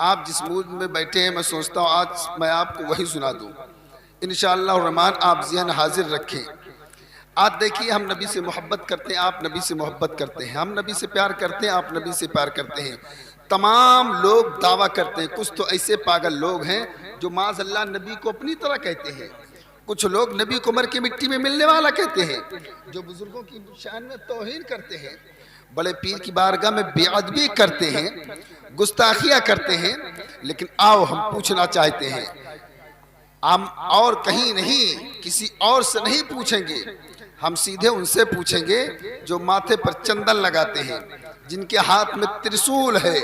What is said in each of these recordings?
आप जिस मूड में बैठे हैं मैं सोचता हूँ आज मैं आपको वही सुना दूँ इंशाअल्लाह रहमान। आप ज़हन हाजिर रखें। आज देखिए हम नबी से मोहब्बत करते हैं, आप नबी से मोहब्बत करते हैं, हम नबी से प्यार करते हैं, आप नबी से प्यार करते हैं। तमाम लोग दावा करते हैं। कुछ तो ऐसे पागल लोग हैं जो माज़अल्लाह नबी को अपनी तरह कहते हैं। कुछ लोग नबी को मर के मिट्टी में मिलने वाला कहते हैं, जो बुजुर्गों की शान में तौहीन करते हैं, बड़े पीर की बारगाह में बेअदबी करते हैं, गुस्ताखियाँ करते हैं। लेकिन आओ हम पूछना चाहते हैं, हम और कहीं नहीं किसी और से नहीं पूछेंगे, हम सीधे उनसे पूछेंगे जो माथे पर चंदन लगाते हैं, जिनके हाथ में त्रिशूल है,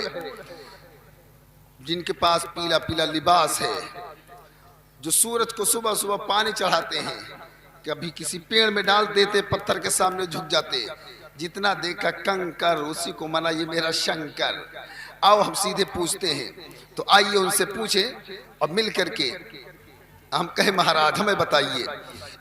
जिनके पास पीला पीला लिबास है, जो सूरज को सुबह सुबह पानी चढ़ाते हैं, कभी किसी पेड़ में डाल देते, पत्थर के सामने झुक जाते। जितना देखा कंकर उसी को मना ये मेरा शंकर। आओ हम सीधे पूछते हैं, तो आइए उनसे पूछें और मिल करके हम कहे महाराज हमें बताइए।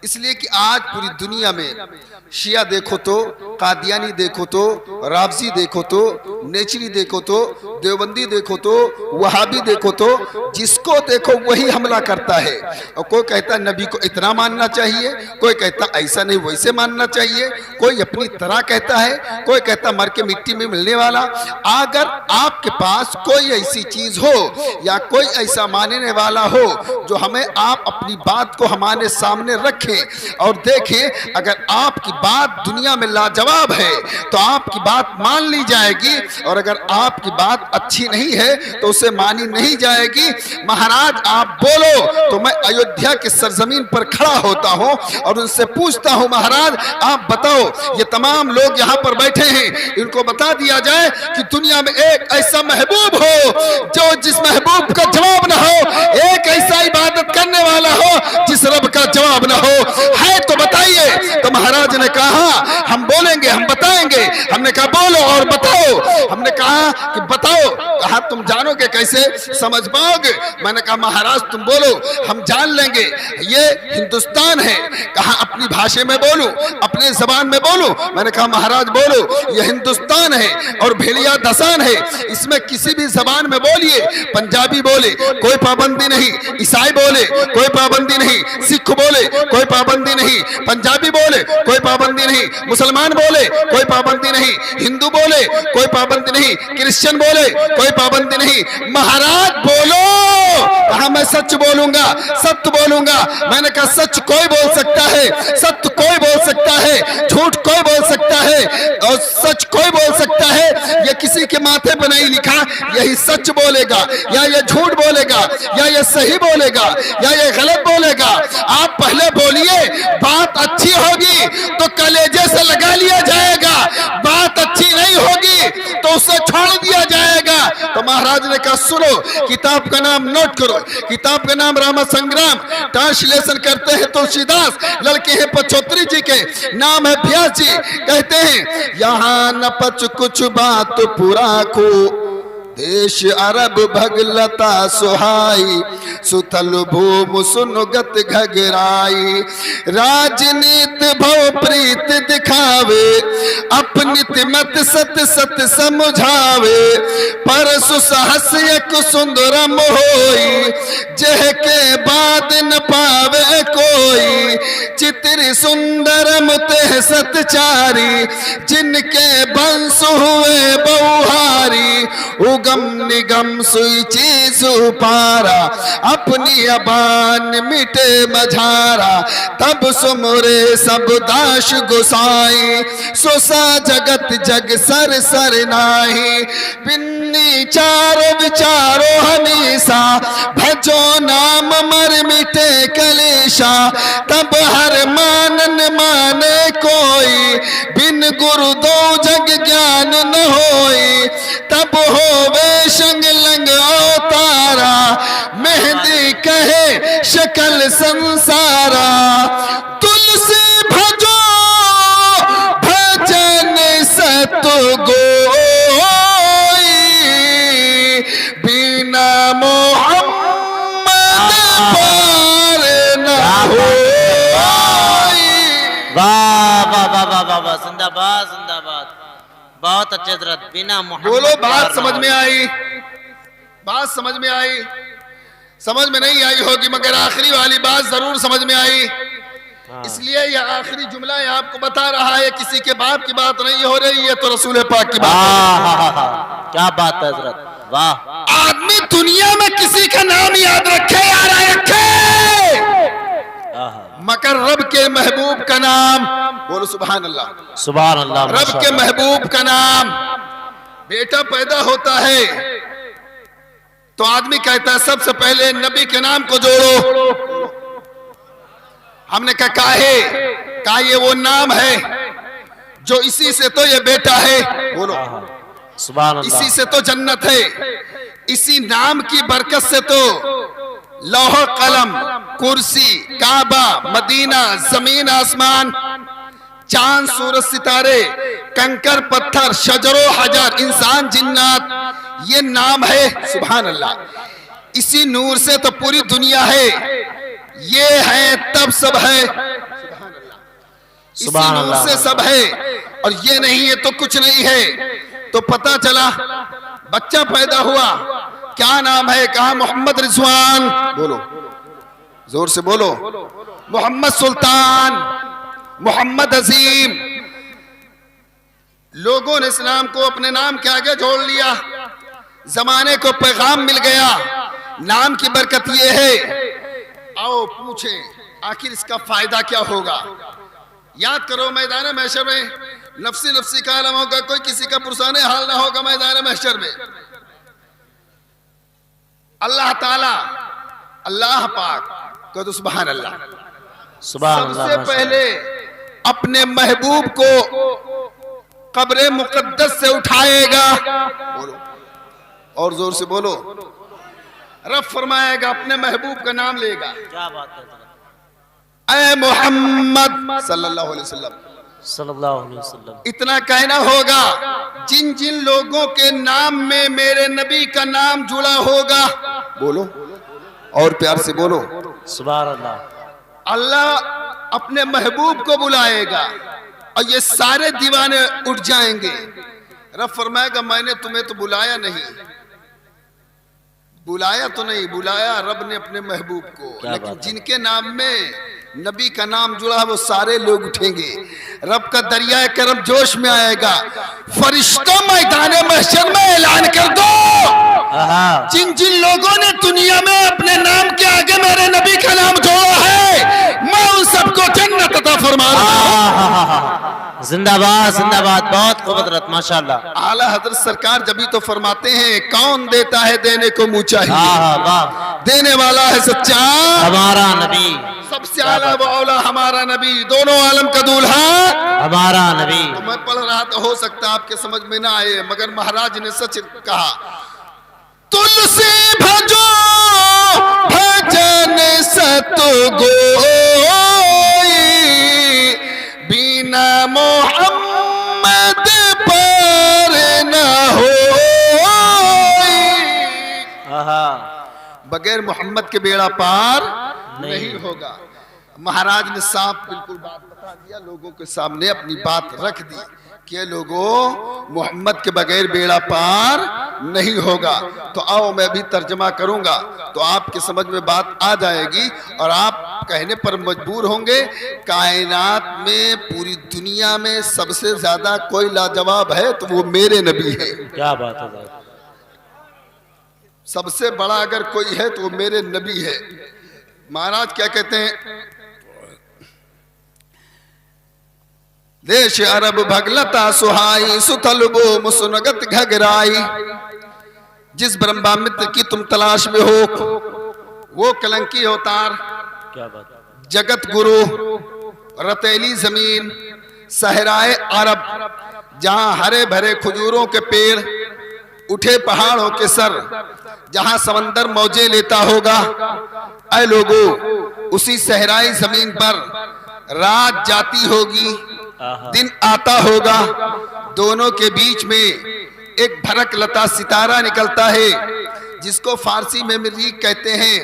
इसलिए कि आज पूरी दुनिया में शिया देखो तो, कादियानी देखो तो, राफजी देखो तो, नेचरी देखो तो, देवबंदी देखो तो, वहाबी देखो तो, जिसको देखो वही हमला करता है। और कोई कहता है नबी को इतना मानना चाहिए, कोई कहता ऐसा नहीं वैसे मानना चाहिए, कोई अपनी तरह कहता है, कोई कहता मर के मिट्टी में मिलने वाला। अगर आपके पास कोई ऐसी चीज हो या कोई ऐसा मानने वाला हो जो हमें आप अपनी बात को हमारे सामने रखें और देखें, अगर आपकी बात दुनिया में लाजवाब है तो आपकी बात मान ली जाएगी, और अगर आपकी बात अच्छी नहीं है तो उसे मानी नहीं जाएगी। महाराज आप बोलो तो मैं अयोध्या के सरजमीन पर खड़ा होता हूं और उनसे पूछता हूं, महाराज आप बताओ, ये तमाम लोग यहां पर बैठे हैं, इनको बता दिया जाए कि दुनिया में एक ऐसा महबूब हो जो जिस महबूब का जवाब ना हो, एक ऐसा इबादत करने वाला हो जिस रब का जवाब ना हो, है तो बताइए। तो महाराज ने कहा हम बोलेंगे, हम बताएंगे। हमने कहा बोलो और बताओ। हमने कहा कि बताओ। कहा तुम जानोगे कैसे, समझ पाओगे? मैंने कहा महाराज तुम बोलो हम जान लेंगे। ये हिंदुस्तान है। कहा अपनी भाषा में बोलूं, अपने जबान में बोलूं? मैंने कहा महाराज बोलो, ये हिंदुस्तान है और भेड़िया दसान है, इसमें किसी भी जबान में बोलिए। पंजाबी बोले कोई पाबंदी नहीं, ईसाई बोले कोई पाबंदी नहीं, सिख बोले कोई पाबंदी नहीं, पंजाबी बोले कोई पाबंदी नहीं, मुसलमान बोले कोई पाबंदी नहीं, हिंदू बोले कोई पाबंदी नहीं, क्रिश्चियन बोले कोई पाबंदी नहीं। महाराज बोलो। कहा मैं सच बोलूंगा, सत्य बोलूंगा। मैंने कहा सच कोई बोल सकता है, सत्य कोई बोल सकता है, झूठ कोई बोल सकता है और सच कोई बोल सकता है। ये किसी के माथे पर नहीं लिखा यही सच बोलेगा या ये झूठ बोलेगा या ये सही बोलेगा या ये गलत बोलेगा। आप पहले बोलिए, बात अच्छी होगी तो कलेजे से लगा लिया जाएगा, बात अच्छी नहीं होगी तो उसे छोड़ दिया जाएगा। तो महाराज ने कहा सुनो, किताब का नाम नोट करो, किताब का नाम रामा संग्राम, ट्रांसलेशन करते हैं तुलसीदास, लड़के हैं पचौत्री जी के, नाम है व्यास जी। कहते हैं यहाँ न पच कुछ बात पूरा को, देश अरब भगलता सुहाई, सुथल भूम सुनुगत घगराई, राजनीत भव प्रीत दिखावे, अपनी मत सत सत समझावे, पर सुसहस एक सुंदरम होई, जह के बाद न पावे कोई, चित्र सुंदरम तेह सतचारी, जिनके वंश हुए बहुहारी, उगम निगम सुई चीज पारा, अपनी अबान मिटे मझारा, तब सुमरे सब दाश गुसाई, सोसा जगत जग सर सर नाही, बिन्नी चारो विचारो हनीसा, भजो नाम मर मिटे कलेशा, तब हर मानन माने कोई, बिन गुरु दो जग ज्ञान न होई, तब होवे संग लंग अवतारा, मेहंदी कहे शकल संसारा, तुलसी भजो भजन सतगोई, बिना मोहम्मद पार न होई। वाह वाह वाह वाह वाह वाह, जिंदाबाद जिंदाबाद, बहुत अच्छे तरह। बिना मोहम्मद बोलो बात समझ में आई? बात समझ में आई? समझ में नहीं आई होगी, मगर आखिरी वाली बात जरूर समझ में आई। इसलिए यह आखिरी जुमला है आपको बता रहा है, किसी के बाप की बात नहीं हो रही है, तो रसूल पाक की बात है। क्या बात है हजरत, वाह। आदमी दुनिया में किसी का नाम याद रखे या ना रखे, मगर रब के महबूब का नाम, बोलो सुभान अल्लाह, सुभान अल्लाह। रब के महबूब का नाम। बेटा पैदा होता है तो आदमी कहता है सबसे पहले नबी के नाम को जोड़ो। हमने कहा काहे? कहा ये वो नाम है जो इसी से तो ये बेटा है, बोलो सुभान अल्लाह। इसी से तो जन्नत है, इसी नाम की बरकत से तो लौह कलम, कुर्सी, काबा, मदीना, जमीन आसमान, चांद सूरज सितारे, कंकर पत्थर, शजरो हजर, इंसान जिन्नात, ये नाम है। सुभान अल्लाह। इसी नूर से तो पूरी दुनिया है, ये है तब सब है। सुभान अल्लाह। इसी नूर से सब है, और ये नहीं है तो कुछ नहीं है। तो पता चला बच्चा पैदा हुआ, क्या नाम है? कहा मोहम्मद रिजवान, बोलो जोर से बोलो, मोहम्मद सुल्तान, मोहम्मद अजीम। लोगों ने इस्लाम को अपने नाम के आगे जोड़ लिया, जमाने को पैगाम मिल गया। नाम की बरकत ये है। आओ पूछें आखिर इसका फायदा क्या होगा? याद करो मैदान महशर में नफ्सी नफ्सी का आलम होगा, कोई किसी का पुरसाने हाल ना होगा मैदान महशर में। अल्लाह ताला, अल्लाह पाक को तो सुभान अल्लाह, सबसे पहले अपने महबूब को कब्र मुकद्दस से उठाएगा, बोलो और जोर से बोलो, रब फरमाएगा, अपने महबूब का नाम लेगा। क्या बात है? ऐ मोहम्मद सल्लल्लाहु अलैहि वसल्लम, सल्लल्लाहु अलैहि वसल्लम। इतना कहना होगा जिन जिन लोगों के नाम में मेरे नबी का नाम जुड़ा होगा, बोलो और प्यार से बोलो, सुभान अल्लाह। अल्लाह अपने महबूब को बुलाएगा और ये सारे दीवाने उठ जाएंगे। रब फरमाएगा मैंने तुम्हें तो बुलाया नहीं, बुलाया तो नहीं, बुलाया रब ने अपने महबूब को, लेकिन जिनके नाम में नबी का नाम जुड़ा वो सारे लोग उठेंगे। रब का दरिया करम जोश में आएगा। फरिश्तों मैदान महशर में ऐलान कर दो, जिन जिन लोगों ने दुनिया में अपने नाम के आगे मेरे नबी का नाम जोड़ा है, मैं उन सबको जन्नत अता फरमा दूंगा। जिंदाबाद जिंदाबाद, बहुत खूबसूरत माशाल्लाह। आला हजरत सरकार जब तो फरमाते हैं कौन देता है देने को मुँह चाहिए, देने वाला है सच्चा हमारा नबी, सबसे आला वो औला हमारा नबी, दोनों आलम का दूल्हा हमारा नबी। तो मैं पढ़ रहा तो हो सकता आपके समझ में ना आए, मगर महाराज ने सच कहा, तुलसी भजो भजन सतगोई, बिना मोहम्मद पर न होई, बगैर मोहम्मद के बेड़ा पार नहीं होगा। महाराज ने साफ बिल्कुल बात बता दिया, लोगों के सामने अपनी बात रख दी कि लोगों मोहम्मद के बगैर बेड़ा पार नहीं होगा। तो आओ मैं भी तर्जमा करूंगा तो आपके समझ में बात आ जाएगी और आप कहने पर मजबूर होंगे, कायनात में पूरी दुनिया में सबसे ज्यादा कोई लाजवाब है तो वो मेरे नबी है। क्या बात है? सबसे बड़ा अगर कोई है तो वो मेरे नबी है। महाराज क्या कहते हैं, देश अरब भगलता सुहाई, सुतलबो मुसनगत घगराई, जिस ब्रह्मा मित्र की तुम तलाश में हो वो कलंकी अवतार। क्या बात? जगत गुरु, रतेली जमीन, सहराए अरब, जहां हरे भरे खजूरों के पेड़, उठे पहाड़ों के सर, जहां समंदर मौजे लेता होगा। ऐ लोगों, उसी सहराई जमीन पर रात जाती होगी, दिन आता होगा, दोनों के बीच में एक भरक लता सितारा निकलता है जिसको फारसी में मरीख कहते हैं,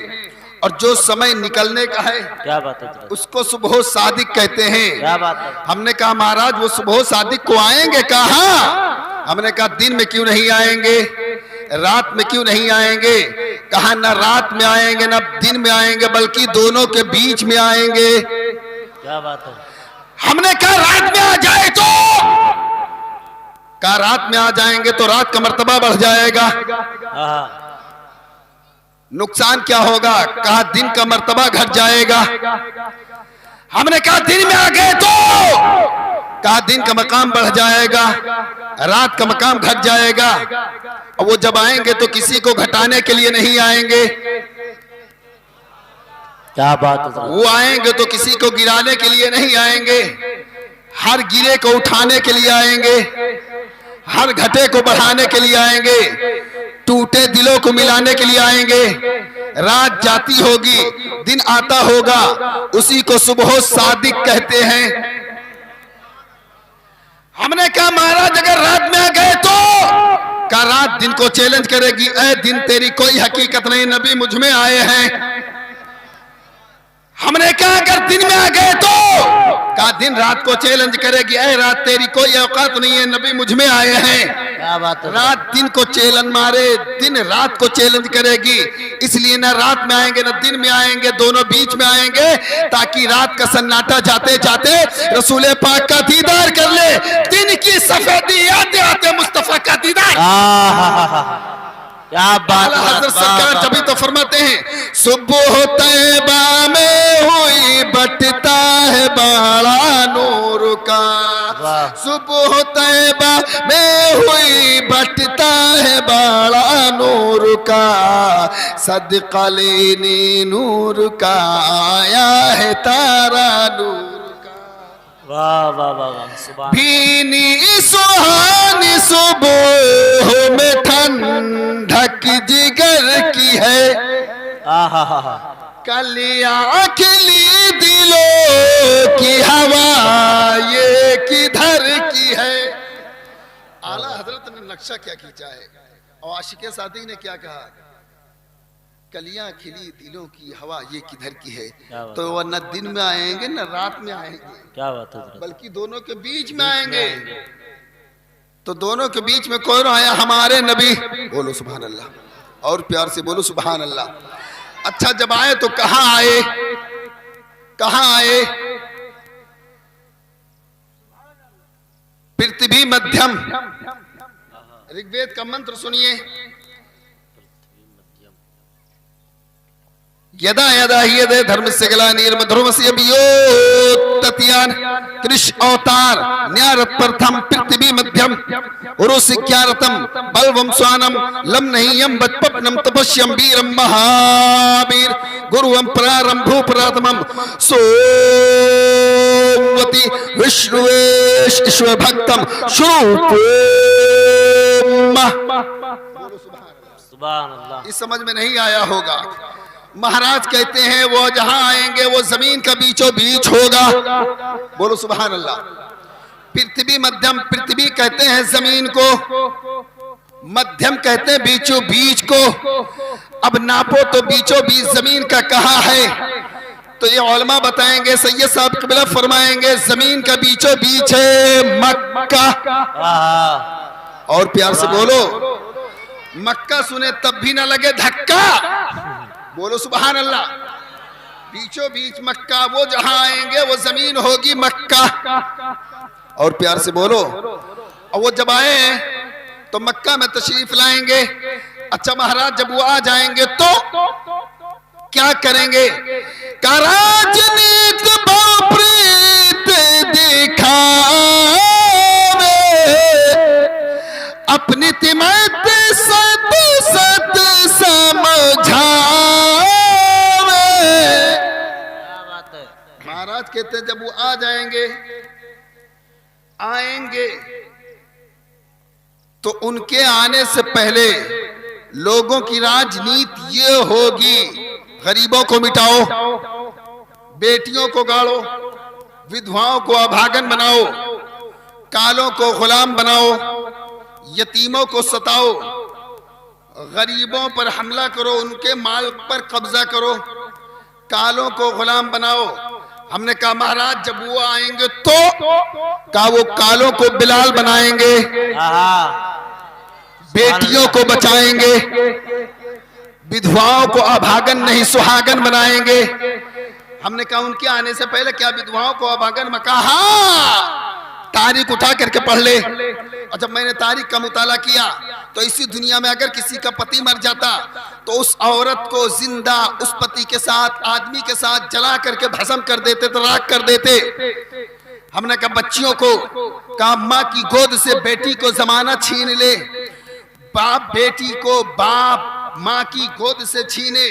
और जो समय निकलने का है क्या बात है उसको सुबह सादिक कहते हैं। क्या बात है? हमने कहा महाराज वो सुबह सादिक को आएंगे कहाँ? हमने कहा दिन में क्यों नहीं आएंगे? रात में क्यों नहीं आएंगे? कहा न रात में आएंगे न दिन में आएंगे, बल्कि दोनों के बीच में आएंगे। क्या बात है। हमने कहा रात में आ जाए तो, कहा रात में आ जाएंगे तो रात का मर्तबा बढ़ जाएगा। नुकसान क्या होगा? कहा दिन का मर्तबा घट जाएगा। हमने कहा दिन में आ गए तो, कहा दिन का मकाम बढ़ जाएगा, रात का मकाम घट जाएगा। और वो जब आएंगे तो किसी को घटाने के लिए नहीं आएंगे। क्या बात है। वो आएंगे तो किसी को गिराने के लिए नहीं आएंगे, हर गिरे को उठाने के लिए आएंगे, हर घटे को बढ़ाने के लिए आएंगे, टूटे दिलों को मिलाने के लिए आएंगे। रात जाती होगी, दिन आता होगा, उसी को सुबह सादिक कहते हैं। हमने कहा महाराज अगर रात में आ गए तो, कहा रात दिन को चैलेंज करेगी, ऐ दिन तेरी कोई हकीकत नहीं, नबी मुझ में आए हैं। हमने कहा अगर दिन में आ गए तो, कहा दिन रात को चैलेंज करेगी, ऐ रात तेरी कोई औकात नहीं है, नबी मुझ में आए हैं। क्या बात है। रात दिन को चैलेंज मारे, दिन रात को चैलेंज करेगी, इसलिए ना रात में आएंगे ना दिन में आएंगे, दोनों बीच में आएंगे, ताकि रात का सन्नाटा जाते जाते रसूल पाक का दीदार कर ले, दिन की सफेदी आते आते मुस्तफा का दीदार। क्या बात है। हज़रत सरकार तभी तो फरमाते हैं, सुबह तैबा में हुई बटता है बाड़ा नूर का, सुबह तैबा में हुई बटता है बाड़ा नूर का, सदका लेने नूर का आया है तारा नूर। वाह वाह वाह वाह, सुभान। भीनी सुहानी सुबह में ठंडक जिगर की है, कलियां खिली दिलों की हवा ये किधर की है। आला हजरत ने नक्शा क्या खींचा है और आशिक़े सादिक ने क्या कहा, कलियां खिली दिलों की हवा ये किधर की है। तो वह न दिन में आएंगे न रात में आएंगे, क्या बात है, बल्कि दोनों के बीच में आएंगे। तो दोनों के बीच में कौन आया? हमारे नबी। बोलो सुभान अल्लाह, और प्यार से बोलो सुभान अल्लाह। अच्छा जब आए तो कहां आए? कहां आए? पृथ्वी मध्यम। ऋग्वेद का मंत्र सुनिए, यदा यदा ही यदे धर्मस्य ग्लानिर्मधर्मस्य वियोत्तत्यान कृष्ण अवतार न्यारत प्रथम पृथ्वी मध्यम उरुसिक्यारतम बलवम स्वानम लम नहीं यम बचपनम तपस्यम वीरम महावीर गुरुवम प्रारंभ भूपरातमम सोमवती विष्णुवेश ईश्वर भक्तम सुभान अल्लाह। इस समझ में नहीं आया होगा। महाराज कहते हैं वो जहां आएंगे वो जमीन का बीचों बीच होगा। बोलो सुभान अल्लाह। पृथ्वी मध्यम, पृथ्वी कहते हैं जमीन को, मध्यम कहते हैं बीचों बीच को। अब नापो तो बीचों बीच जमीन का कहा है, तो ये उलमा बताएंगे, सैयद साहब क़िबला फरमाएंगे जमीन का बीचों बीच है मक्का। और प्यार से बोलो, मक्का सुने तब भी ना लगे धक्का। बोलो सुभान अल्लाह। बीचों बीच मक्का, वो जहां आएंगे वो जमीन होगी मक्का। और प्यार से बोलो, और वो जब आए तो मक्का में तशरीफ लाएंगे। अच्छा महाराज जब वो आ जाएंगे तो क्या करेंगे? राजनीत प्रीत दिखावे अपनी तिमत सत सत समझावे। महाराज कहते हैं जब वो आ जाएंगे, आएंगे तो उनके आने से पहले लोगों की राजनीति ये होगी, गरीबों को मिटाओ, बेटियों को गाड़ो, विधवाओं को अभागन बनाओ, कालों को गुलाम बनाओ, यतीमों को सताओ, गरीबों पर हमला करो, उनके माल पर कब्जा करो, कालों को गुलाम बनाओ। हमने कहा महाराज जब वो आएंगे तो कहा वो कालों को बिलाल बनाएंगे, बेटियों को बचाएंगे, विधवाओं को अभागन नहीं सुहागन बनाएंगे। हमने कहा उनके आने से पहले क्या विधवाओं को अभागन में कहा? तारीख उठा करके पढ़ ले। और जब मैंने तारीख का मुताला किया तो इसी दुनिया में अगर किसी का पति मर जाता तो उस औरत को जिंदा उस पति के साथ आदमी के साथ जला करके भस्म कर देते, तो राख कर देते। हमने कहा बच्चियों को कहा माँ की गोद से बेटी को जमाना छीन ले, बाप बेटी को बाप माँ की गोद से छीने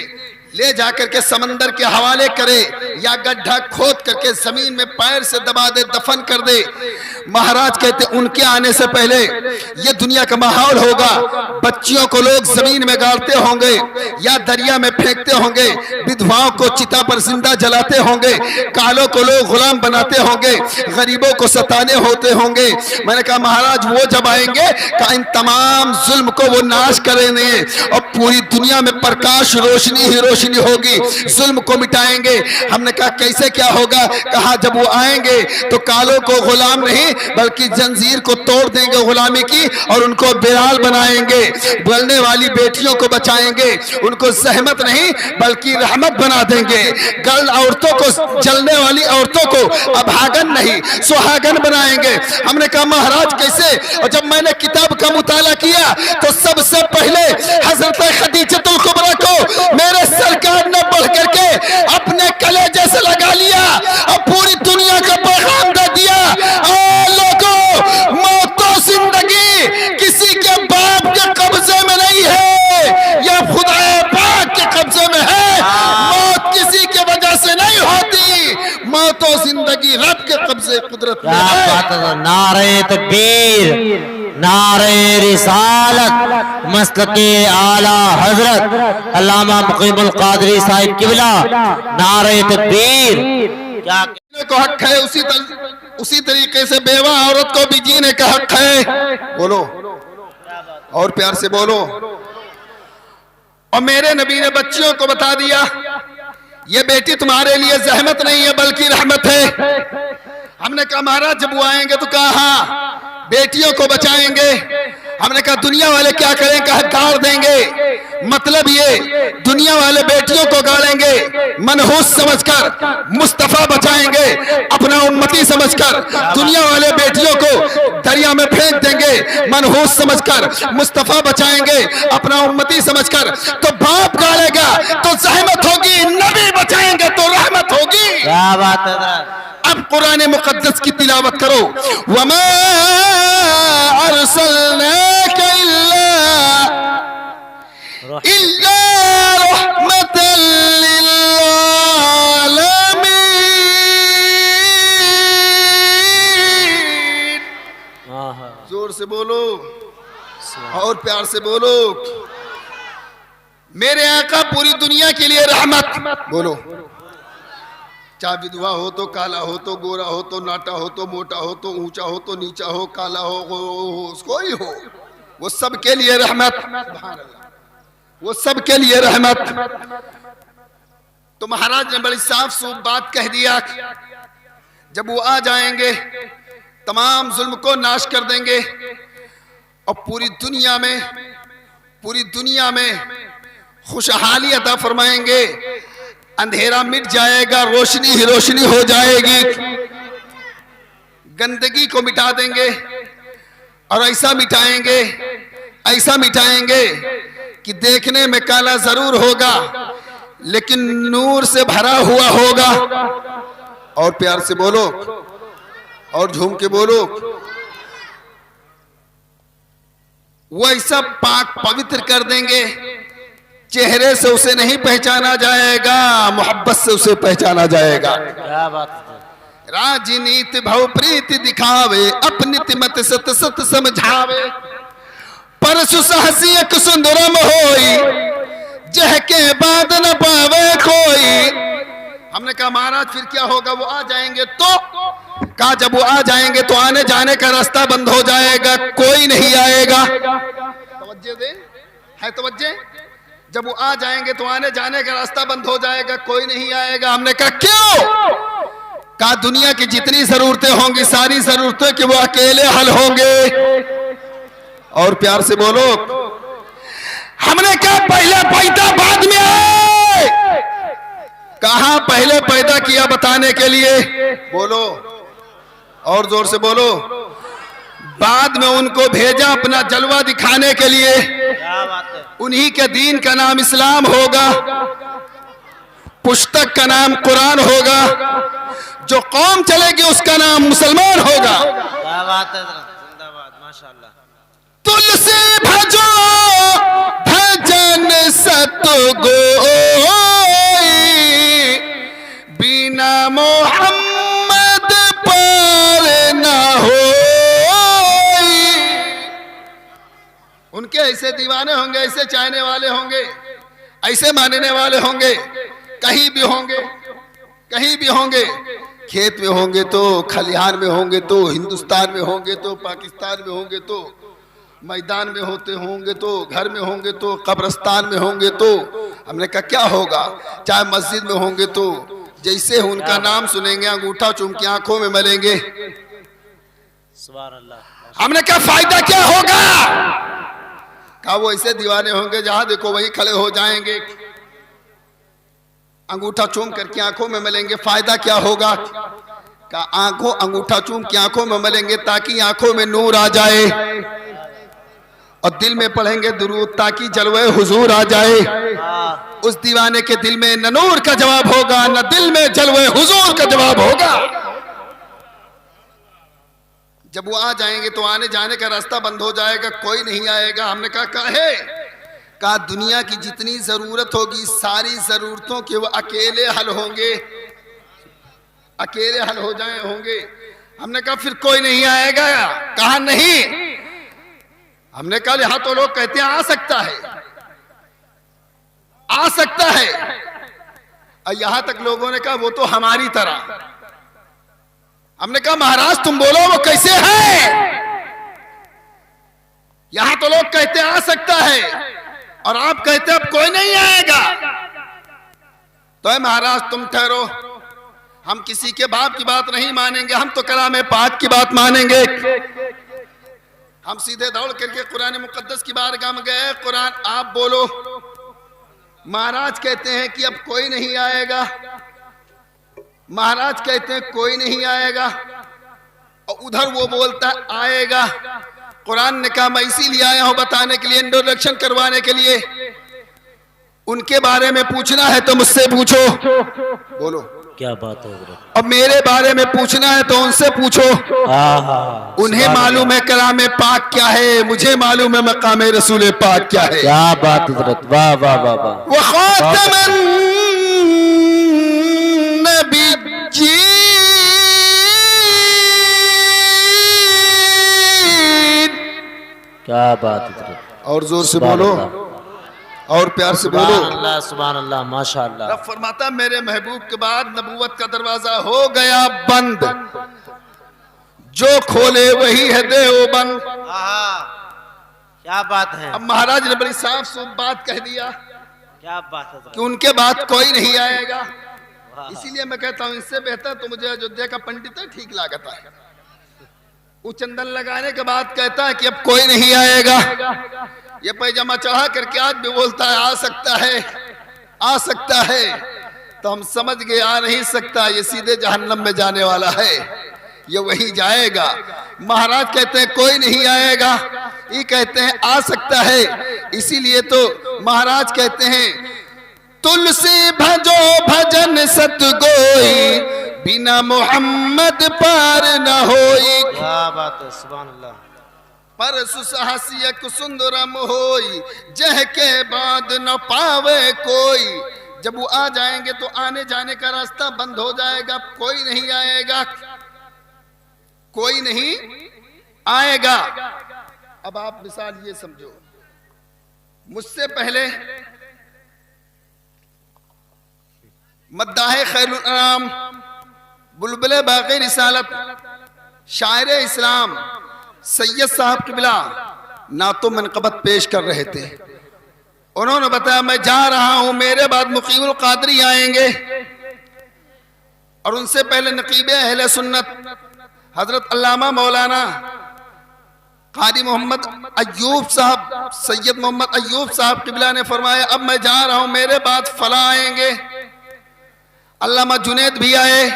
ले जाकर के समंदर के हवाले करे या गड्ढा खोद करके जमीन में पैर से दबा दे, दफन कर दे। महाराज कहते उनके आने से पहले ये दुनिया का माहौल होगा, बच्चियों को लोग जमीन में गाड़ते होंगे या दरिया में फेंकते होंगे, विधवाओं को चिता पर जिंदा जलाते होंगे, कालों को लोग गुलाम बनाते होंगे, गरीबों को सताने होते होंगे। मैंने कहा महाराज वो जब आएंगे का इन तमाम जुल्म को वो नाश करेंगे और पूरी दुनिया में प्रकाश रोशनी ही रोशनी होगी, जुल्म को मिटाएंगे। हमने कहा कैसे क्या होगा? कहा जब वो आएंगे तो कालों को गुलाम नहीं बल्कि जंजीर को तोड़ देंगे गुलामी की और उनको बिलाल बनाएंगे। बोलने वाली बेटियों को बचाएंगे, उनको सहमत नहीं बल्कि रहमत बना देंगे। गर्ल औरतों को, जलने वाली औरतों को अभागन नहीं सुहागन बनाएंगे। हमने कहा महाराज कैसे? और जब मैंने किताब का मुताला किया तो सबसे पहले हजरत खदीजतुल कुबरा को मेरे सरकार ने बढ़ करके अपने कलेजे से लगा लिया और पूरी दुनिया का पैगाम दे दिया, लोगों मौत तो जिंदगी किसी के बाप के कब्जे में नहीं है, यह खुदा पाक के कब्जे में है। मौत किसी के वजह से नहीं होती, मौत और जिंदगी रब के कब्जे कुदरत में है। नारे तकबीर, नारे रिसालत, मसलके आला हजरत अल्लामा मुकीमुल कादरी साहिब किबला, नारे तकबीर। क्या को हक है उसी तरीके से बेवा औरत को भी जीने का हक है। बोलो और प्यार से बोलो। और मेरे नबी ने बच्चियों को बता दिया ये बेटी तुम्हारे लिए जहमत नहीं है बल्कि रहमत है। हमने कहा महाराज जब वो आएंगे तो कहा हाँ बेटियों को बचाएंगे। हमने कहा दुनिया वाले क्या करें? कहा गाड़ देंगे। मतलब ये दुनिया वाले बेटियों को गाड़ेंगे मनहूस समझकर, मुस्तफा बचाएंगे अपना उम्मती समझकर। दुनिया वाले बेटियों को दरिया में फेंक देंगे मनहूस समझकर, मुस्तफा बचाएंगे अपना उम्मती समझकर। तो बाप गाड़ेगा तो जहमत होगी, नबी बचाएंगे तो रहमत होगी। क्या बात है? अब कुरान मुकद्दस की तिलावत करो। वमा अरसलनाका इल्ला रहमतल लिल आलमीन। जोर से बोलो और प्यार से बोलो। मेरे आका पूरी दुनिया के लिए रहमत। बोलो चाहे विधवा हो तो काला हो तो गोरा हो तो नाटा हो तो मोटा हो तो ऊंचा हो तो नीचा हो, काला हो कोई हो, वो सब के लिए रहमत, वो सब के लिए रहमत। तो महाराज ने बड़ी साफ सूफ बात कह दिया, जब वो आ जाएंगे तमाम जुल्म को नाश कर देंगे और पूरी दुनिया में खुशहाली अता फरमाएंगे। अंधेरा मिट जाएगा, रोशनी ही रोशनी हो जाएगी। गंदगी को मिटा देंगे और ऐसा मिटाएंगे कि देखने में काला जरूर होगा लेकिन नूर से भरा हुआ होगा। और प्यार से बोलो और झूम के बोलो। वो ऐसा पाक पवित्र कर देंगे चेहरे से उसे नहीं पहचाना जाएगा, मोहब्बत से उसे पहचाना जाएगा। क्या बात है? राजनीति भव प्रीति दिखावे, अपनी तिमत सत सत समझावे। परसु सहसी एक सुंदरम होई, जह के बाद न पावे कोई। हमने कहा महाराज फिर क्या होगा? वो आ जाएंगे तो कहा जब वो आ जाएंगे तो आने जाने का रास्ता बंद हो जाएगा, कोई नहीं आएगा। तवज्जो दे, है तवज्जो। जब वो आ जाएंगे तो आने जाने का रास्ता बंद हो जाएगा, कोई नहीं आएगा। हमने कहा क्यों? कहा दुनिया की जितनी जरूरतें होंगी सारी जरूरतें कि वो अकेले हल होंगे। और प्यार से बोलो। हमने कहा पहले पैदा बाद में आए, कहा पहले पैदा किया बताने के लिए, बोलो और जोर से बोलो। बाद में उनको भेजा अपना जलवा दिखाने के लिए। क्या बात है। उन्हीं के दीन का नाम इस्लाम होगा, पुस्तक का नाम कुरान होगा, जो कौम चलेगी उसका नाम मुसलमान होगा। क्या बात है, जिंदाबाद, माशाल्लाह। तुलसी भजो भजन सतगोई, बिना मोहम्मद पार न होई। उनके ऐसे दीवाने होंगे, ऐसे चाहने वाले होंगे, ऐसे मानने वाले होंगे, कहीं भी होंगे, कहीं भी होंगे, खेत में होंगे तो, खलिहान में होंगे तो, हिंदुस्तान में होंगे तो, पाकिस्तान में होंगे तो, मैदान में होते होंगे तो, घर में होंगे तो, कब्रिस्तान में होंगे तो। हमने कहा क्या होगा, चाहे मस्जिद में होंगे तो, जैसे उनका नाम सुनेंगे अंगूठा चूम के आंखों में मलेंगे। सुभान अल्लाह। हमने कहा फायदा क्या होगा, कहा वो ऐसे दीवाने होंगे जहां देखो वहीं खड़े हो जाएंगे, अंगूठा चूम करके आंखों में मलेंगे। फायदा क्या होगा, कहा आंखों अंगूठा चूम के आंखों में मलेंगे ताकि आंखों में नूर आ जाए, और दिल में पढ़ेंगे दुरूद ताकि जलवे हुजूर आ जाए। उस दीवाने के दिल में न नूर का जवाब होगा, न दिल में जलवे हुजूर का जवाब होगा। जब वो आ जाएंगे तो आने जाने का रास्ता बंद हो जाएगा, कोई नहीं आएगा। हमने कहा काहे, कहा दुनिया की जितनी जरूरत होगी सारी जरूरतों के वो अकेले हल होंगे, अकेले हल हो जाए होंगे। हमने कहा फिर कोई नहीं आएगा, कहा नहीं। हमने कहा यहां तो लोग कहते हैं आ सकता है, आ सकता है, और यहां तक लोगों ने कहा वो तो हमारी तरह। हमने कहा महाराज तुम बोलो वो कैसे है, यहां तो लोग कहते हैं आ सकता है और आप कहते हैं अब कोई नहीं आएगा। तो है महाराज तुम ठहरो, हम किसी के बाप की बात नहीं मानेंगे, हम तो कलाम पाक की बात मानेंगे। हम सीधे दौड़ करके कुरान मुकद्दस की बारगाह में गए, कुरान आप बोलो। महाराज कहते हैं कि अब कोई नहीं आएगा, महाराज कहते हैं कोई नहीं आएगा, और उधर वो बोलता है आएगा। कुरान ने कहा मैं इसीलिए आया हूं बताने के लिए, इंट्रोडक्शन करवाने के लिए। उनके बारे में पूछना है तो मुझसे पूछो, बोलो क्या बात है। अब मेरे बारे में पूछना है तो उनसे पूछो। उन्हें मालूम है कलाम पाक क्या है, मुझे मालूम है मकाम रसूल पाक क्या है। क्या बात हजरत, वाह वाह वाह वाह। वो खातमन नबीय्यीन, क्या बात हजरत। और जोर से बोलो और प्यार से बोलो। सुभान अल्लाह, सुभान अल्लाह, माशाअल्लाह। रब फरमाता मेरे महबूब के बाद नबूवत का दरवाजा हो गया बंद, जो खोले वही है देवबंद। क्या बात है। अब महाराज ने बड़ी साफ सूफ बात कह दिया, क्या बात है कि उनके बाद कोई नहीं आएगा। इसीलिए मैं कहता हूं इससे बेहतर तो मुझे अयोध्या का पंडित है ठीक लागता है। वो चंदन लगाने के बाद कहता है कि अब कोई नहीं आएगा, ये पैजामा चढ़ा करके आज भी बोलता है आ सकता है, आ सकता है। तो हम समझ गए आ नहीं सकता, ये सीधे जहन्नम में जाने वाला है, ये वही जाएगा। महाराज कहते हैं कोई नहीं आएगा, ये कहते हैं आ सकता है। इसीलिए तो महाराज कहते हैं तुलसी भजो भजन सतगोई, बिना मोहम्मद पार न होई। क्या बात है, सुभान अल्लाह। पर सुसहसियक सुंदरम होई, जह के बाद न पावे कोई। जब वो आ जाएंगे तो आने जाने का रास्ता बंद हो जाएगा, कोई नहीं आएगा, कोई नहीं आएगा। अब आप मिसाल ये समझो, मुझसे पहले मद्दाहे खैरुल अनाम, बुलबुले बाक़ी रिसालत, शायर इस्लाम सैयद साहब किबला नातो मनक़बत पेश कर रहे थे। उन्होंने बताया मैं जा रहा हूं, मेरे बाद मुक़ीमुल क़ादरी आएंगे, और उनसे पहले नक़ीबे अहले सुन्नत हजरत अल्लामा मौलाना कारी मोहम्मद अय्यूब साहब, सैयद मोहम्मद अय्यूब साहब किबला ने फरमाया अब मैं जा रहा हूं, मेरे बाद फला आएंगे। अल्लामा जुनैद भी आए,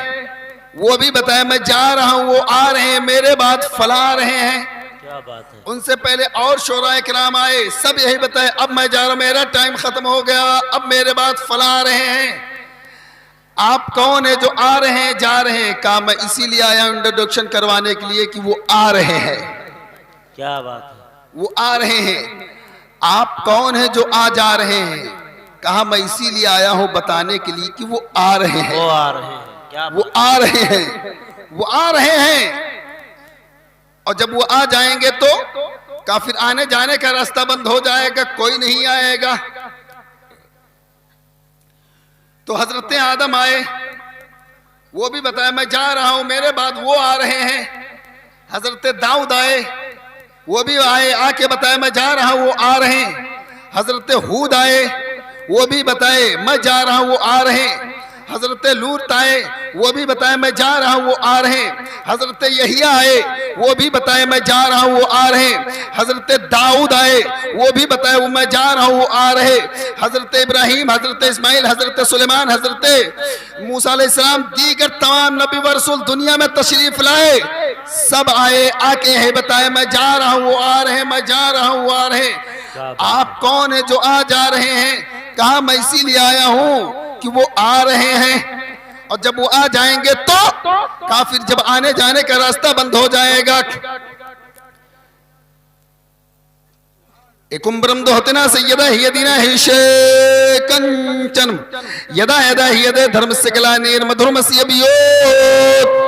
वो भी बताया मैं जा रहा हूं, वो आ रहे हैं, मेरे बाद फला आ रहे हैं। क्या बात है। उनसे पहले और शोरा किराम आए, सब यही बताए अब मैं जा रहा हूं, मेरा टाइम खत्म हो गया, अब मेरे बाद फला आ रहे हैं। आप कौन है जो आ रहे हैं जा रहे हैं? कहा मैं इसीलिए आया हूं इंट्रोडक्शन करवाने के लिए कि वो आ रहे हैं। क्या बात है। वो आ रहे हैं। आप कौन है जो आ जा रहे हैं? कहा मैं इसीलिए आया हूं बताने के लिए कि वो आ रहे हैं। वो आ रहे हैं। क्या वो आ रहे हैं, वो आ रहे हैं। और जब वो आ जाएंगे तो काफिर आने जाने का रास्ता बंद हो जाएगा, कोई नहीं आएगा। तो हजरत आदम आए, वो भी बताया मैं जा रहा हूं, मेरे बाद वो आ रहे हैं। हजरत दाऊद आए, वो भी आए, आके बताया मैं जा रहा हूं, वो आ रहे हैं। हजरत हूद आए, वो भी बताए मैं जा रहा हूं, वो आ रहे हैं। हजरत लूत आए, वो भी बताया मैं जा रहा हूं, वो आ रहे हैं। हजरत यहिया आए, वो भी बताए मैं जा रहा हूं, वो आ रहे हैं। हजरत दाऊद आए, वो भी बताए वो मैं जा रहा हूं, वो आ रहे। हजरत इब्राहिम, हजरत इस्माइल, हजरत सुलेमान, हजरत मूसा अलैहिस्सलाम, दीगर तमाम नबी व रसूल दुनिया में तशरीफ लाए, सब आए, आके है बताए मैं जा रहा हूं, वो आ रहे हैं, मैं जा रहा हूं, वो आ रहे हैं। आप कौन है जो आ जा रहे हैं? कहा मैं इसीलिए आया हूं कि वो आ रहे हैं। और जब वो आ जाएंगे तो काफिर जब आने जाने का रास्ता बंद हो जाएगा। एकुम्ब्रम दोहतना सय्यदा हियदिना हिशे कंचन यदा यदा हियदे धर्म से गलानीर मधुरमस्य बियो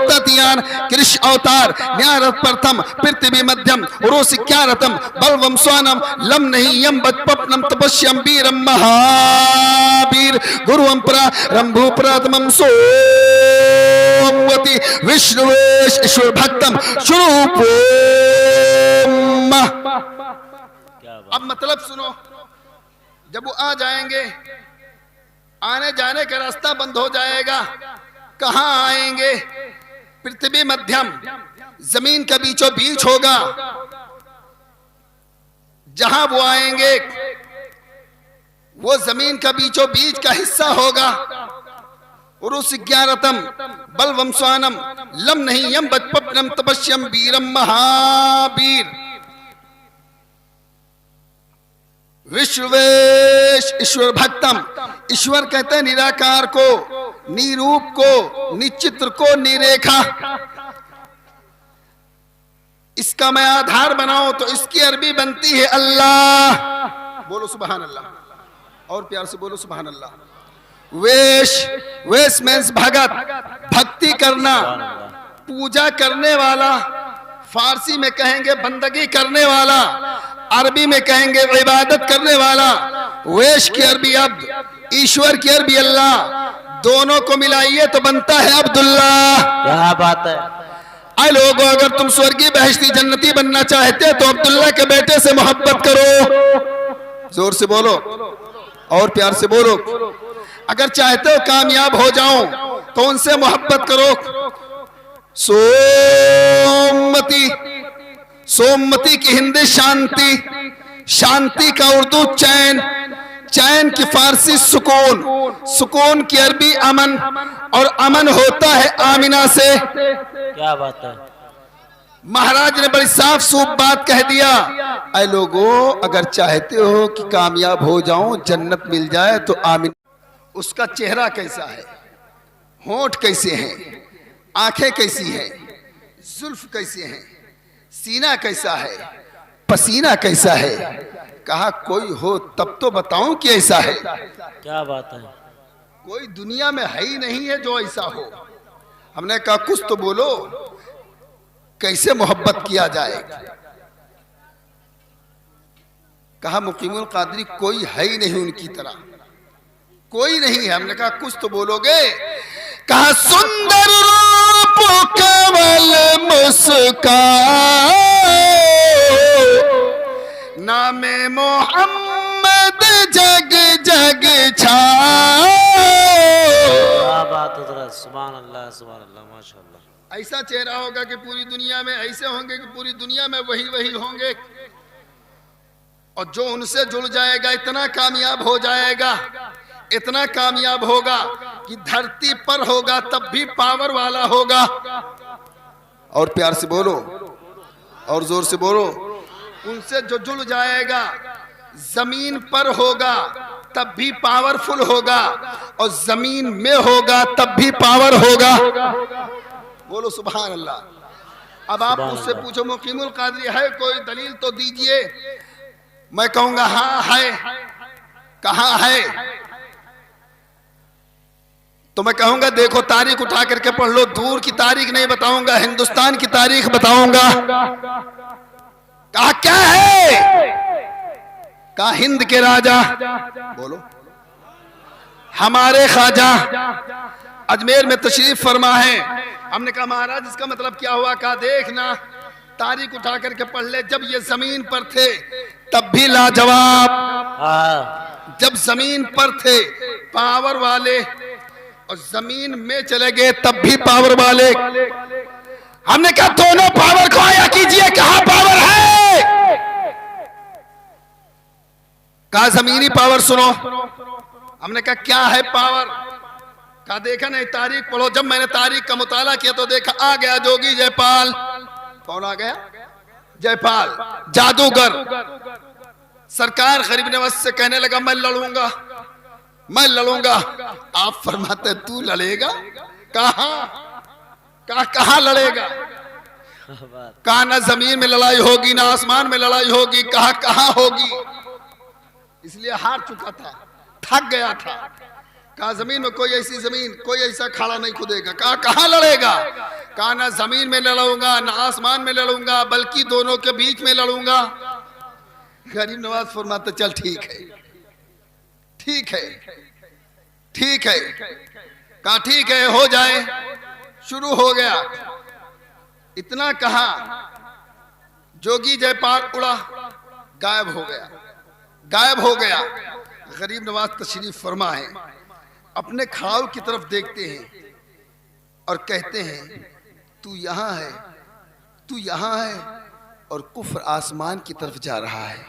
ततियान कृष अवतार न्यारत प्रथम पृथ्वी मध्यम उरोस क्यारतम बलवम स्वानम लम नहीं यम बचपनम तपस्यम वीरम महावीर गुरुवम परा रंभु प्रथमम सोमवती विष्णुवेश ईश्वर भक्तम स्वरूप। अब मतलब सुनो, जब वो आ जाएंगे, आने जाने का रास्ता बंद हो जाएगा। कहां आएंगे? पृथ्वी मध्यम, जमीन का बीचों बीच होगा। जहां वो आएंगे वो जमीन का बीचों बीच का हिस्सा होगा। उरुस ग्यारतम बलवम स्वानम लम नहीं यम बचपनम तपस्यम वीरम महावीर विश्वेश ईश्वर भक्तम। ईश्वर कहते हैं निराकार को, निरूप को, निचित्र को, निरेखा। इसका मैं आधार बनाऊं तो इसकी अरबी बनती है अल्लाह। बोलो सुभान अल्लाह, और प्यार से बोलो सुभान अल्लाह। वेश, वेश मीन्स भगत, भक्ति करना, पूजा करने वाला। फारसी में कहेंगे बंदगी करने वाला, अरबी में कहेंगे इबादत करने वाला। वेश की अरबी अब्द, ईश्वर की अरबी अल्लाह, दोनों को मिलाइए तो बनता है अब्दुल्ला। क्या बात है। आए लोगों, अगर तुम स्वर्गीय बहश्ती जन्नती बनना चाहते तो अब्दुल्ला के बेटे से मोहब्बत करो। जोर से बोलो और प्यार से बोलो। अगर चाहते हो कामयाब हो जाओ तो उनसे मोहब्बत करो। सोमवती, सोमवती की हिंदी शांति, शांति का उर्दू चैन, चैन की फारसी सुकून, सुकून की अरबी अमन, और अमन होता है आमिना से। क्या बात है। महाराज ने बड़ी साफ सूफ बात कह दिया। ऐ लोगों, अगर चाहते हो कि कामयाब हो जाओ, जन्नत मिल जाए तो आमिन। उसका चेहरा कैसा है, होंठ कैसे हैं, आंखें कैसी हैं, जुल्फ कैसे हैं, सीना कैसा है, पसीना कैसा है। कहा कोई हो तब तो बताऊं कि ऐसा है। क्या बात है। कोई दुनिया में है ही नहीं है जो ऐसा हो। हमने कहा कुछ तो बोलो, कैसे मोहब्बत किया जाए। कहा मुकीमुल कादरी कोई है ही नहीं उनकी तरह, कोई नहीं है। हमने कहा कुछ तो बोलोगे। कहा सुंदर रूप केवल मुस्कान, नामे मोहम्मद जग जग छाओ। क्या बात है। सुभान अल्लाह, सुभान अल्लाह, माशाअल्लाह। ऐसा चेहरा होगा कि पूरी दुनिया में ऐसे होंगे कि पूरी दुनिया में वही वही होंगे, और जो उनसे जुड़ जाएगा इतना कामयाब हो जाएगा, इतना कामयाब होगा कि धरती पर होगा तब भी पावर वाला होगा। और प्यार से बोलो और जोर से बोलो, उनसे जो जुड़ जाएगा जमीन पर होगा तब भी पावरफुल होगा, और जमीन में होगा तब भी पावर होगा। बोलो सुभान अल्लाह। अब आप मुझसे पूछो मुकीमुल कादरी है कोई दलील तो दीजिए। मैं कहूंगा हाँ है। कहां है? तो मैं कहूंगा देखो तारीख उठा करके पढ़ लो। दूर की तारीख नहीं बताऊंगा, हिंदुस्तान की तारीख बताऊंगा। कहा क्या है? कहा हिंद के राजा, बोलो हमारे ख्वाजा अजमेर में तशरीफ फरमा है। हमने कहा महाराज इसका मतलब क्या हुआ? कहा देखना तारीख उठा करके पढ़ ले, जब ये जमीन पर थे तब भी लाजवाब, जब जमीन पर थे पावर वाले, और जमीन में चले गए तब भी पावर वाले। हमने कहा दोनों पावर को आया कीजिए, कहां पावर है? कहा जमीनी पावर सुनो। हमने कहा क्या है पावर? कहा देखा नहीं तारीख पढ़ो। जब मैंने तारीख का मुताला किया तो देखा आ गया जोगी जयपाल। कौन आ गया? जयपाल जादूगर। सरकार गरीब नवाज से कहने लगा मैं लड़ूंगा, मैं लड़ूंगा। आप फरमाते तू लड़ेगा? कहां लड़ेगा? कहा ना जमीन में लड़ाई होगी ना आसमान में लड़ाई होगी। कहां होगी? इसलिए हार चुका था, थक गया था। कहा जमीन में कोई ऐसी जमीन, कोई ऐसा खाड़ा नहीं खुदेगा। कहां लड़ेगा? कहा ना जमीन में लड़ूंगा ना आसमान में लड़ूंगा, बल्कि दोनों के बीच में लड़ूंगा। गरीब नवाज फरमाते चल ठीक है, ठीक है, ठीक है। कहा ठीक है हो जाए। शुरू हो गया। इतना कहा जोगी जयपाल उड़ा, गायब हो गया, गायब हो गया। गरीब नवाज तशरीफ फरमा है, अपने ख्वाब की तरफ देखते हैं और कहते हैं तू यहां है, तू यहां है, और कुफ्र आसमान की तरफ जा रहा है।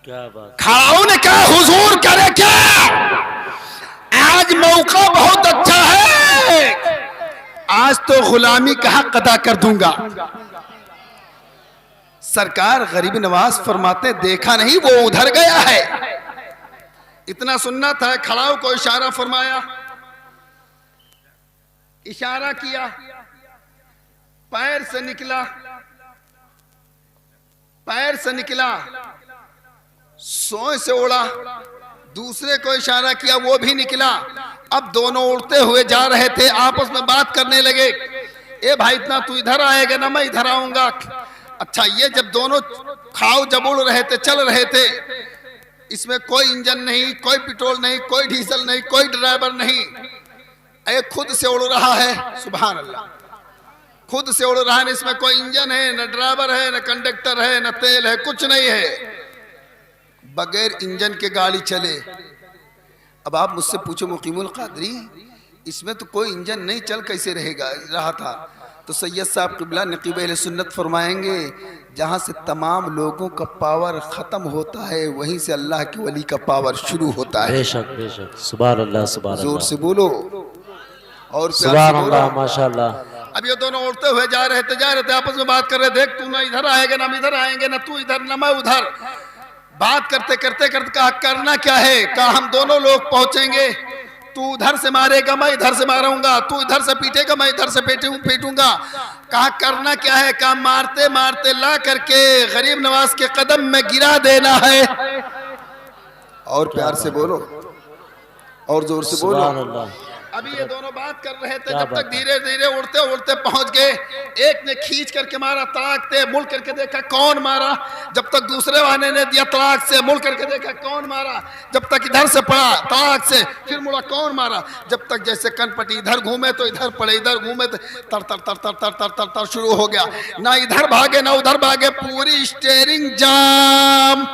क्या बात। खड़ाओं ने कहा हुजूर करे क्या? आज मौका बहुत अच्छा है, आज तो गुलामी का हक अदा कर दूंगा। सरकार गरीब नवाज फरमाते देखा नहीं वो उधर गया है। इतना सुनना था, खड़ाओं को इशारा फरमाया, इशारा किया, पैर से निकला, पैर से निकला, सोए से उड़ा। दूसरे को इशारा किया, वो भी निकला। अब दोनों उड़ते हुए जा रहे थे, आपस में बात करने लगे। ए भाई इतना तू इधर आएगा ना मैं इधर आऊंगा। अच्छा ये जब दोनों खाओ जब उड़ रहे थे, चल रहे थे, इसमें कोई इंजन नहीं, कोई पेट्रोल नहीं, कोई डीजल नहीं, कोई ड्राइवर नहीं, एक खुद से उड़ रहा है। सुभान अल्लाह, खुद से उड़ रहा है। इसमें कोई इंजन है, न ड्राइवर है, न कंडक्टर है, न तेल है, कुछ नहीं है। बगैर इंजन के गाड़ी चले। अब आप मुझसे पूछो मुकीमुल कादरी इसमें तो कोई इंजन नहीं, चल कैसे रहेगा? रहा था तो सैयद साहब क़िबला नक़ीब अहले सुन्नत फरमाएंगे जहाँ से तमाम लोगों का पावर ख़त्म होता है वहीं से अल्लाह के वली का पावर शुरू होता है। बेशक बेशक, सुभान अल्लाह, सुभान अल्लाह, जोर से बोलो और सुभान अल्लाह, माशाअल्लाह। अब ये दोनों उड़ते हुए जा रहे थे, आपस में बात कर रहे। देख तू ना इधर आएगा ना हम इधर आएंगे, ना तू इधर ना मैं उधर। बात करते करते करते कहा करना क्या है? कहा हम दोनों लोग पहुंचेंगे, तू उधर से मारेगा मैं इधर से मारूंगा, तू इधर से पीटेगा मैं इधर से पीटूंगा। कहा करना क्या है? कहा मारते मारते ला करके गरीब नवाज के कदम में गिरा देना है। और प्यार से बोलो और जोर से बोलो। अभी ये दोनों बात कर रहे थे, जब तक धीरे धीरे उड़ते उड़ते पहुंच गए। एक ने खींच करके मारा, तड़ाक से मुड़ करके देखा कौन मारा। जब तक दूसरे वाले ने दिया, तड़ाक से मुड़ करके देखा कौन मारा। जब तक इधर से पड़ा, तड़ाक से फिर मुड़ा कौन मारा। जब तक जैसे कनपटी इधर घूमे तो इधर पड़े, इधर घूमे तो तर तर तर तर तर तर तर तर शुरू हो गया। ना इधर भागे ना उधर भागे, पूरी स्टीयरिंग जाम।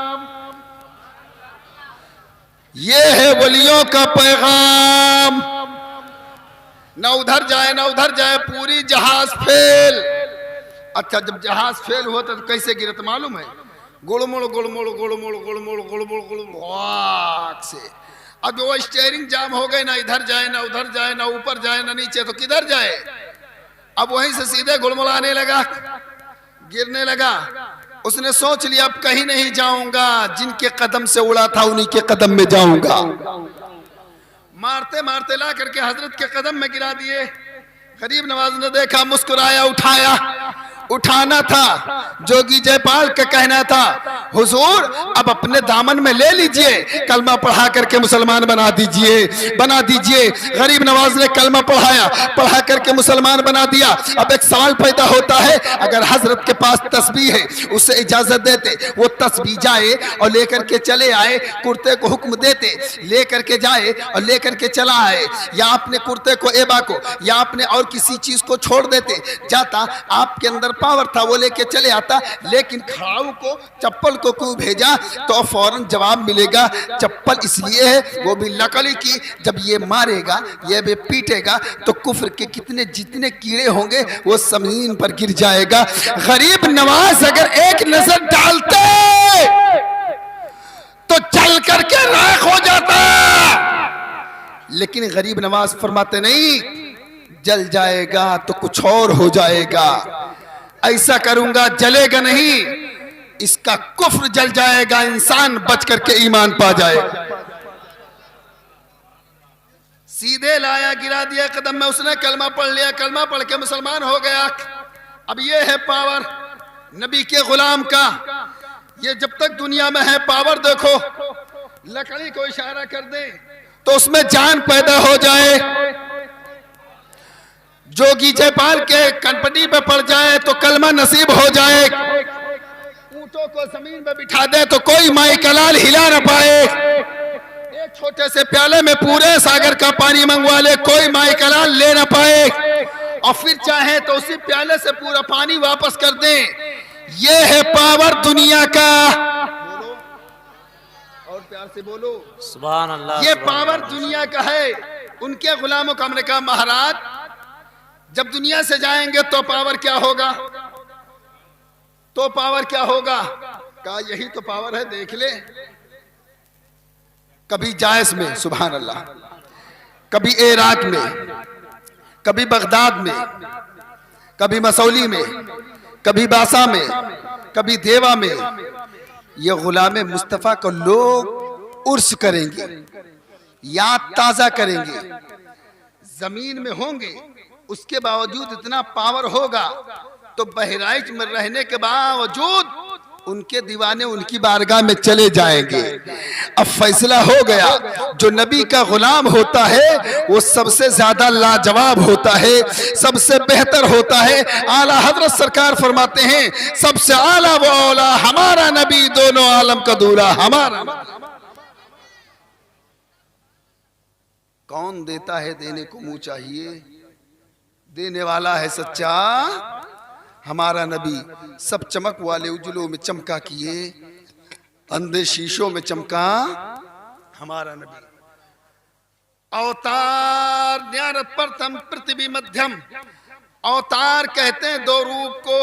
ये है वलियों का पैगाम। ना उधर जाए ना उधर जाए, पूरी जहाज फेल। अच्छा, जब जहाज फेल हुआ तो कैसे गिरत मालूम है? गुड़मुड़ गुड़मुड़ गुड़मुड़ गुड़मुड़ गुड़मुड़ गुड़मुड़ वाक से। अब वो स्टीयरिंग जाम हो गए, ना इधर जाए ना उधर जाए, ना ऊपर जाए ना नीचे, तो किधर जाए? अब वहीं से सीधे गुड़मुड़ाने लगा, गिरने लगा। उसने सोच लिया अब कहीं नहीं जाऊंगा, जिनके कदम से उड़ा था उन्हीं के कदम में जाऊंगा। मारते मारते ला करके हजरत के कदम में गिरा दिए। गरीब नवाज ने देखा, मुस्कुराया, उठाया। उठाना था, जोगी जयपाल का कहना था, हुजूर अब अपने दामन में ले लीजिए, कलमा पढ़ा करके मुसलमान बना दीजिए, बना दीजिए। गरीब नवाज ने कलमा पढ़ाया, पढ़ा करके मुसलमान बना दिया। अब एक सवाल पैदा होता है, अगर हजरत के पास तस्बीह है, उसे इजाजत देते, वो तस्बीह जाए और लेकर के चले आए, कुर्ते को हुक्म देते, लेकर के जाए और लेकर के चला आए, या अपने कुर्ते को, एबा को, या अपने और किसी चीज को छोड़ देते, जाता आपके अंदर पावर था वो लेके चले आता। लेकिन खड़ाऊ को, चप्पल को क्यों भेजा? तो फौरन जवाब मिलेगा, चप्पल इसलिए है, वो भी लकड़ी की, जब ये मारेगा, ये भी पीटेगा, तो कुफ्र के कितने जितने कीड़े होंगे वो जमीन पर गिर जाएगा। गरीब नवाज अगर एक नजर डालते तो चल करके राख हो जाता, लेकिन गरीब नवाज फरमाते नहीं, जल जाएगा तो कुछ और हो जाएगा। ऐसा करूंगा जलेगा नहीं, इसका कुफ्र जल जाएगा, इंसान बच करके ईमान पा जाएगा। सीधे लाया, गिरा दिया कदम में, उसने कलमा पढ़ लिया, कलमा पढ़ के मुसलमान हो गया। अब ये है पावर नबी के गुलाम का। ये जब तक दुनिया में है पावर, देखो लकड़ी को इशारा कर दे तो उसमें जान पैदा हो जाए। जोगी जयपाल के कनपटी पे पड़ जाए तो कलमा नसीब हो जाए। ऊंटों को जमीन पे बिठा दे तो कोई माई कलाल हिला न पाए। एक छोटे से प्याले में पूरे सागर का पानी मंगवा ले, कोई माई कलाल ले न पाए। और फिर चाहे तो उसी प्याले से पूरा पानी वापस कर दे। ये है पावर दुनिया का। बोलो और प्यार से बोलो, सुभान अल्लाह। ये पावर दुनिया का है। उनके गुलामों को हमने कहा, महाराज जब दुनिया से जाएंगे तो पावर क्या होगा? तो पावर क्या होगा? कहा यही तो पावर है, देख ले। कभी जायस में, सुभान अल्लाह, कभी इराक में, कभी बगदाद में, कभी मसौली में, कभी बासा में, कभी देवा में, ये गुलाम मुस्तफा को लोग उर्स करेंगे, याद ताजा करेंगे, जमीन में होंगे, उसके बावजूद इतना पावर होगा तो बहराइच में रहने के बावजूद उनके दीवाने उनकी बारगाह में चले जाएंगे। अब फैसला हो गया, जो नबी का गुलाम होता है वो सबसे ज्यादा लाजवाब होता है, सबसे बेहतर होता है। आला हजरत सरकार फरमाते हैं, सबसे आला वो औला हमारा नबी, दोनों आलम का दूल्हा हमारा। कौन देता है देने को मुंह चाहिए, देने वाला है सच्चा हमारा नबी। सब चमक वाले उजलों में चमका किए, अंधे शीशों में चमका हमारा नबी। अवतार न्यारत प्रथम पृथ्वी मध्यम। अवतार कहते हैं दो रूप को,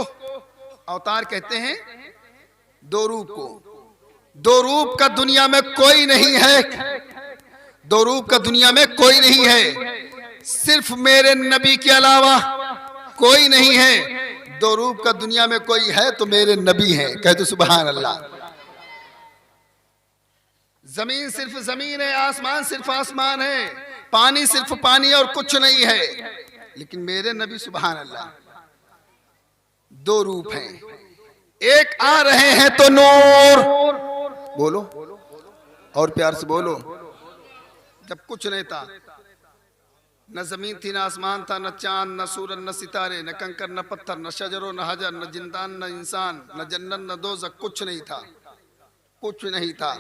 अवतार कहते हैं दो रूप को। दो रूप का दुनिया में कोई नहीं है, दो रूप का दुनिया में कोई नहीं है, सिर्फ मेरे नबी के अलावा कोई नहीं है। दो रूप का दुनिया में कोई है तो मेरे नबी हैं, कह तो सुभान अल्लाह। जमीन सिर्फ जमीन है, आसमान सिर्फ आसमान है, पानी सिर्फ पानी और कुछ नहीं है, लेकिन मेरे नबी सुभान अल्लाह दो रूप हैं। एक आ रहे हैं तो नूर, बोलो और प्यार से बोलो। जब कुछ नहीं था, न जमीन थी, न आसमान था, न चांद, न सूरज, न सितारे, न कंकर, न पत्थर, न शजरो, न हजर, न जिंदान, न इंसान, न जन्नत, न दोज़ख, कुछ नहीं था, कुछ नहीं था।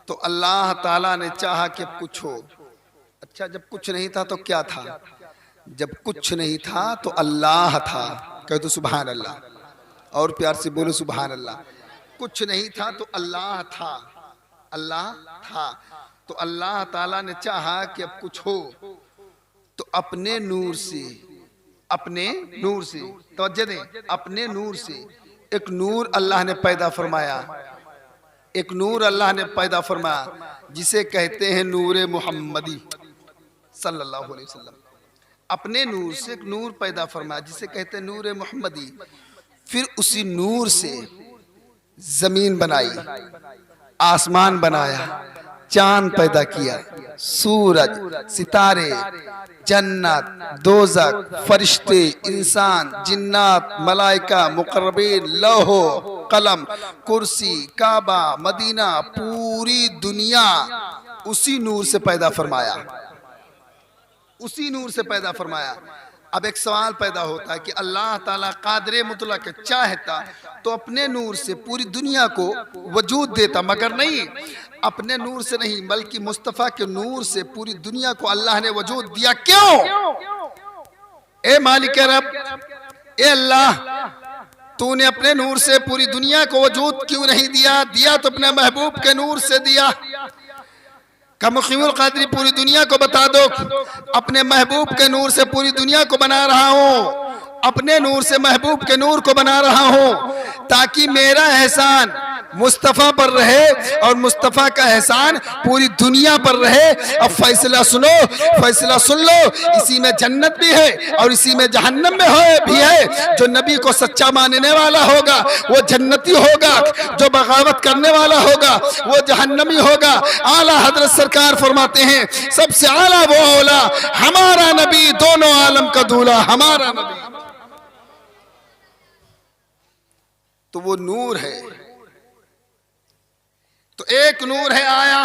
तो अल्लाह ताला ने चाहा कि अब कुछ हो। अच्छा, जब कुछ नहीं था तो क्या था? जब कुछ नहीं था तो अल्लाह था, कह तो सुभान अल्लाह और प्यार से बोलो सुभान अल्लाह। कुछ नहीं था तो अल्लाह था, अल्लाह था। तो अल्लाह ताला ने चाहा कि अब कुछ हो, तो अपने नूर से तवज्जो दें, अपने नूर से एक नूर अल्लाह ने पैदा फरमाया, एक नूर अल्लाह ने पैदा फरमाया जिसे कहते हैं नूर मोहम्मदी सल्लल्लाहु अलैहि वसल्लम। अपने नूर से एक नूर पैदा फरमाया जिसे कहते हैं नूर मोहम्मदी। फिर उसी नूर से जमीन बनाई, आसमान बनाया, चांद पैदा किया, सूरज, सितारे, जन्नत, दोज़ख, फरिश्ते, इंसान, जिन्नात, मलाइका, मुकर्रबीन, लौहो कलम, कुर्सी, काबा, मदीना, पूरी दुनिया उसी नूर से पैदा फरमाया, उसी नूर से पैदा फरमाया। अब एक सवाल पैदा होता है कि अल्लाह ताला कादिर मुतलक चाहता तो अपने नूर से पूरी दुनिया को वजूद देता, मगर नहीं, अपने नूर से नहीं बल्कि मुस्तफ़ा के नूर से पूरी दुनिया को अल्लाह ने वजूद दिया। क्यों? ए मालिक रब, ए अल्लाह, तूने अपने नूर से पूरी दुनिया को वजूद क्यों नहीं दिया? दिया तो अपने महबूब के नूर से दिया। कमुक़ीमुल क़ादिर पूरी दुनिया को बता दो, अपने महबूब के नूर से पूरी दुनिया को बना रहा हूँ, अपने नूर से महबूब के नूर को बना रहा हूँ ताकि मेरा एहसान मुस्तफ़ा पर रहे और मुस्तफ़ा का एहसान पूरी दुनिया पर रहे। अब फैसला सुनो, फैसला सुन लो, इसी में जन्नत भी है और इसी में जहन्नम में भी है। जो नबी को सच्चा मानने वाला होगा वो जन्नती होगा, जो बगावत करने वाला होगा वो जहन्नमी होगा। आला हजरत सरकार फरमाते हैं सबसे आला वो औला हमारा नबी, दोनों आलम का दूल्हा हमारा नबी। तो वो नूर है, तो एक नूर है आया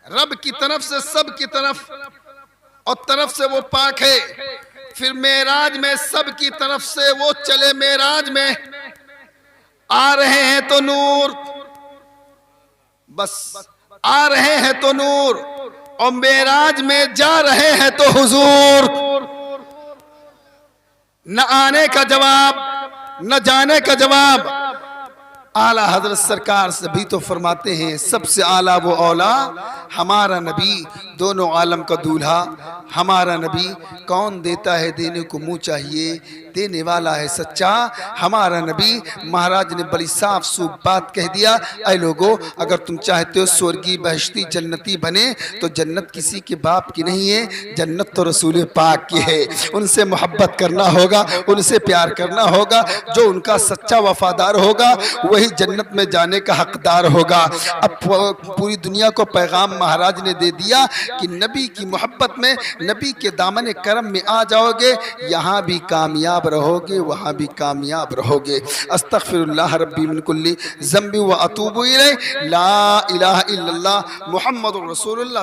रब की तरफ से सब की तरफ, और तरफ से वो पाक है। फिर मेराज में सब की तरफ से वो चले, मेराज में आ रहे हैं तो नूर, बस आ रहे हैं तो नूर, और मेराज में जा रहे हैं तो हुजूर। न आने का जवाब न जाने का जवाब। आला हजरत सरकार से भी तो फरमाते हैं सबसे आला वो औला हमारा नबी, दोनों आलम का दूल्हा हमारा नबी। कौन देता है देने को मुँह चाहिए, देने वाला है सच्चा हमारा नबी। महाराज ने बड़ी साफ सूफ बात कह दिया, ऐ लोगों, अगर तुम चाहते हो स्वर्गीय बहश्ती जन्नती बने तो जन्नत किसी के बाप की नहीं है, जन्नत तो रसूल पाक की है। उनसे मोहब्बत करना होगा, उनसे प्यार करना होगा। जो उनका सच्चा वफादार होगा वही जन्नत में जाने का हकदार होगा। अब पूरी दुनिया को पैगाम महाराज ने दे दिया कि नबी की मोहब्बत में, नबी के दामन करम में आ जाओगे, यहाँ भी कामयाब रहोगे, वहाँ भी कामयाब रहोगे। अस्तगफिरुल्लाह रब्बी मिन कुल्ली ज़ंबि व अतूबु इलैह। ला इलाहा इल्लल्लाह मुहम्मदुर रसूलुल्लाह।